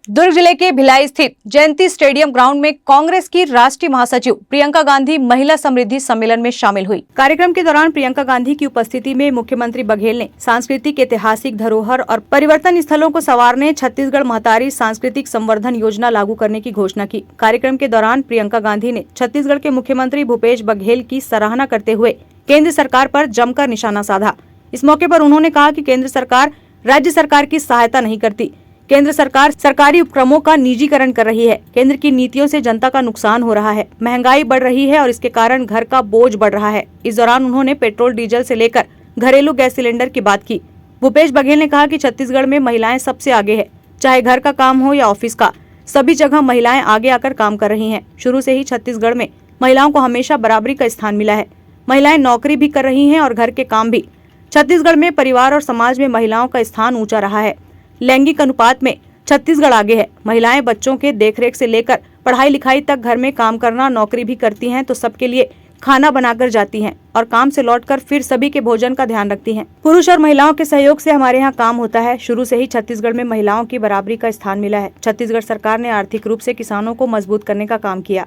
दुर्ग जिले के भिलाई स्थित जयंती स्टेडियम ग्राउंड में कांग्रेस की राष्ट्रीय महासचिव प्रियंका गांधी महिला समृद्धि सम्मेलन में शामिल हुई। कार्यक्रम के दौरान प्रियंका गांधी की उपस्थिति में मुख्यमंत्री बघेल ने सांस्कृतिक, ऐतिहासिक धरोहर और परिवर्तन स्थलों को संवारने छत्तीसगढ़ महतारी सांस्कृतिक संवर्धन योजना लागू करने की घोषणा की। कार्यक्रम के दौरान प्रियंका गांधी ने छत्तीसगढ़ के मुख्यमंत्री भूपेश बघेल की सराहना करते हुए केंद्र सरकार पर जमकर निशाना साधा। इस मौके पर उन्होंने कहा कि केंद्र सरकार राज्य सरकार की सहायता नहीं करती। केंद्र सरकार सरकारी उपक्रमों का निजीकरण कर रही है। केंद्र की नीतियों से जनता का नुकसान हो रहा है, महंगाई बढ़ रही है और इसके कारण घर का बोझ बढ़ रहा है। इस दौरान उन्होंने पेट्रोल डीजल से लेकर घरेलू गैस सिलेंडर की बात की। भूपेश बघेल ने कहा कि छत्तीसगढ़ में महिलाएं सबसे आगे है, चाहे घर का काम हो या ऑफिस का, सभी जगह महिलाएं आगे आकर काम कर रही है। शुरू से ही छत्तीसगढ़ में महिलाओं को हमेशा बराबरी का स्थान मिला है। महिलाएं नौकरी भी कर रही है और घर के काम भी। छत्तीसगढ़ में परिवार और समाज में महिलाओं का स्थान ऊंचा रहा है। लैंगिक अनुपात में छत्तीसगढ़ आगे है। महिलाएं बच्चों के देखरेख से लेकर पढ़ाई लिखाई तक, घर में काम करना, नौकरी भी करती हैं तो सबके लिए खाना बनाकर जाती हैं और काम से लौटकर फिर सभी के भोजन का ध्यान रखती हैं। पुरुष और महिलाओं के सहयोग से हमारे यहाँ काम होता है। शुरू से ही छत्तीसगढ़ में महिलाओं की बराबरी का स्थान मिला है। छत्तीसगढ़ सरकार ने आर्थिक रूप से किसानों को मजबूत करने का काम किया।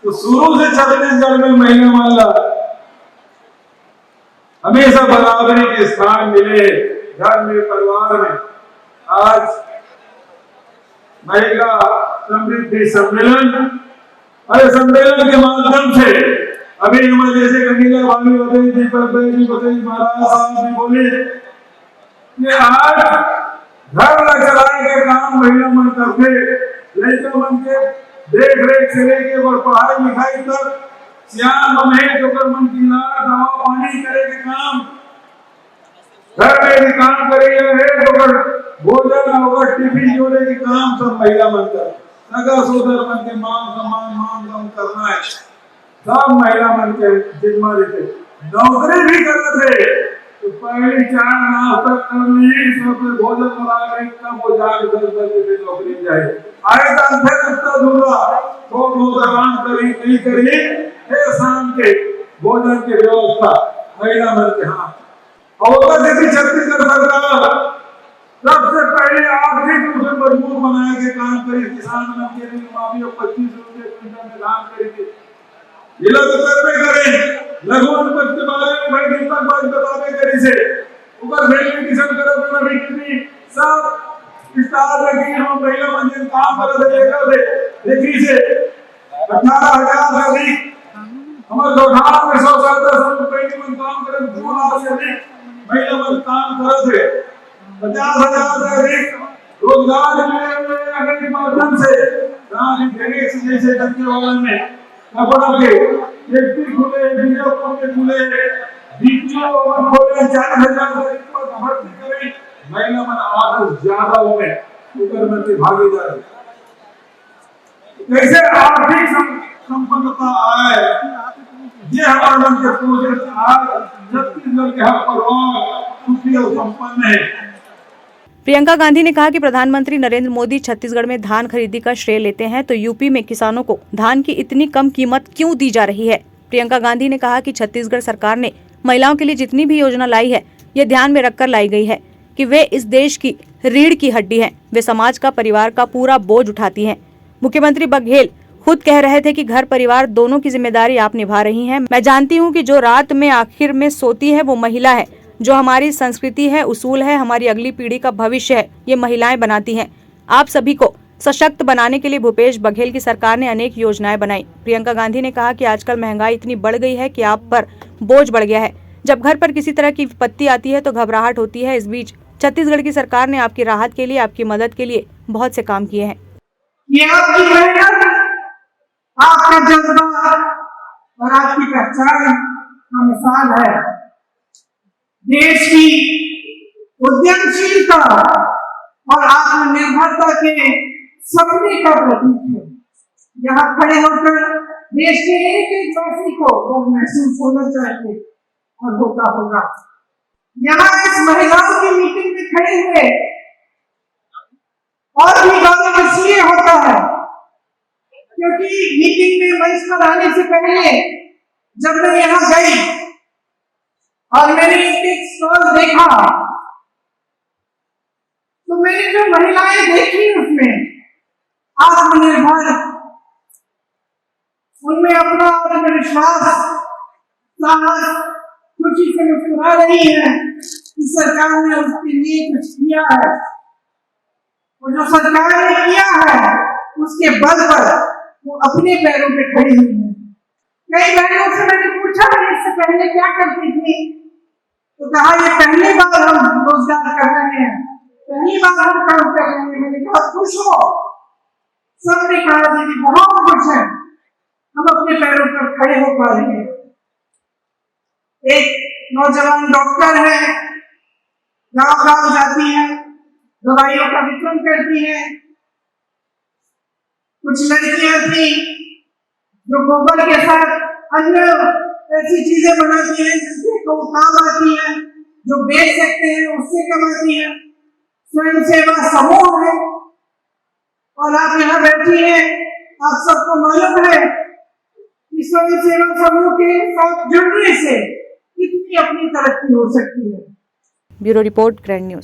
तो शुरू से छत्तीसगढ़ में महिला हमेशा बराबरी के स्थान मिले, घर में, परिवार में। आज महिला समृद्धि सम्मेलन और सम्मेलन के माध्यम से अभी हमारे जैसे कन्हैया भाभी बताई, दीपक भाई जी बताई, महाराज साहब भी बोले कि आज घर न चलाने के काम महिला मन करते, लड़का मन के देख रेख से लेके और पढ़ाई लिखाई तक सियान बने जोकर मन की लाड़ दवा पानी करे के काम, घर में भी काम करेगा जोकर भोजन होगा, टिफिन जोड़े के काम सब महिला मन कर, सगा सोदर मन के मान सम्मान मान गम करना है, सब महिला मन के जिम्मा देते। नौकरी भी करते तो पहली चार नाश्ता कर ली, सब भोजन बना रही, तब वो जाके 10 बजे से नौकरी जाए। आए तो फिर उत्तर दूंगा तो भोजन करी नहीं करी, फिर शाम के भोजन की व्यवस्था महिला मन के हाथ। और यदि छत्तीसगढ़ सरकार सबसे पहले आर्थिक रूप से मजबूत बनाने के काम करी, किसान मन के लिए माफी और 25 रुपए क्विंटल में धान खरीदी, जिला तो करवे करे, लघु अनुपात के बारे में भाई दिन तक बात बतावे करी से ऊपर वेरिफिकेशन करो तो ना भी सब विस्तार लगी हम महिला मंदिर काम कर दे देखी से 18,000 से अधिक हमारे लोहारा में 100 रुपए में काम करे, 2 लाख से अधिक महिला मन काम करते, 50,000 से अधिक रोजगार मिले हुए अगर माध्यम से जैसे दंतेवाड़ा में कपड़ा के फैक्ट्री खुले, बीजापुर के खुले, डीपीओ खोले, 4,000 से अधिक भर्ती करें, महिला मन आधा ज्यादा हो गए ऊपर में से भागीदार। कैसे आर्थिक संपन्नता आए, ये हमारे मन के प्रोजेक्ट आज छत्तीसगढ़ के हर परिवार सुखी और संपन्न है। प्रियंका गांधी ने कहा कि प्रधानमंत्री नरेंद्र मोदी छत्तीसगढ़ में धान खरीदी का श्रेय लेते हैं तो यूपी में किसानों को धान की इतनी कम कीमत क्यों दी जा रही है। प्रियंका गांधी ने कहा कि छत्तीसगढ़ सरकार ने महिलाओं के लिए जितनी भी योजना लाई है, ये ध्यान में रखकर लाई गई है कि वे इस देश की रीढ़ की हड्डी हैं। वे समाज का, परिवार का पूरा बोझ उठाती हैं। मुख्यमंत्री बघेल खुद कह रहे थे कि घर परिवार दोनों की जिम्मेदारी आप निभा रही हैं। मैं जानती हूँ कि जो रात में आखिर में सोती है वो महिला है। जो हमारी संस्कृति है, उसूल है, हमारी अगली पीढ़ी का भविष्य है, ये महिलाएं बनाती हैं। आप सभी को सशक्त बनाने के लिए भूपेश बघेल की सरकार ने अनेक योजनाएं बनाई। प्रियंका गांधी ने कहा कि आजकल महंगाई इतनी बढ़ गई है कि आप पर बोझ बढ़ गया है। जब घर पर किसी तरह की विपत्ति आती है तो घबराहट होती है। इस बीच छत्तीसगढ़ की सरकार ने आपकी राहत के लिए, आपकी मदद के लिए बहुत से काम किए हैं। ये आपकी मेहनत, आपका जज्बा और आपकी पहचान का मिसाल है। देश की उद्यमशीलता और आत्मनिर्भरता के सपने का प्रतीक है। यहाँ खड़े होकर देश के एक एक वासी को महसूस होना चाहिए और होता होगा। यहाँ इस महिलाओं की मीटिंग में खड़े हुए और भी गौरव इसलिए होता है क्योंकि मीटिंग में मंच पर आने से पहले जब मैं यहाँ गई और मैंने एक स्टॉल देखा तो मैंने जो महिलाएं देखी उसमें आत्मनिर्भर, उनमें अपना आत्मविश्वास, साहस, खुशी से मुस्कुरा रही है कि सरकार ने उसके लिए कुछ किया है। और जो सरकार ने किया है उसके बल पर वो अपने पैरों पे खड़ी हुई है। कई बहनों से मैंने पूछा इससे पहले क्या करती थी, तो कहा ये पहली बार हम रोजगार कर रहे हैं, पहली बार हम काम कर रहे हैं। मैंने कहा खुश हो? सबने कहा दीदी बहुत खुश है, हम अपने पैरों पर खड़े हो पा रहे हैं। एक नौजवान डॉक्टर है, गांव गांव जाती है, दवाइयों का वितरण करती है। कुछ लड़कियां थी जो गोबर के साथ अन्य ऐसी चीजें बनाती हैं जिससे को काम आती है, जो बेच सकते हैं उससे कमाती है। स्वयं सेवा समूह है और आप यहाँ बैठी हैं, आप सबको मालूम है कि स्वयं सेवा समूह के साथ जुड़ने से कितनी अपनी तरक्की हो सकती है। Bureau report, grand news.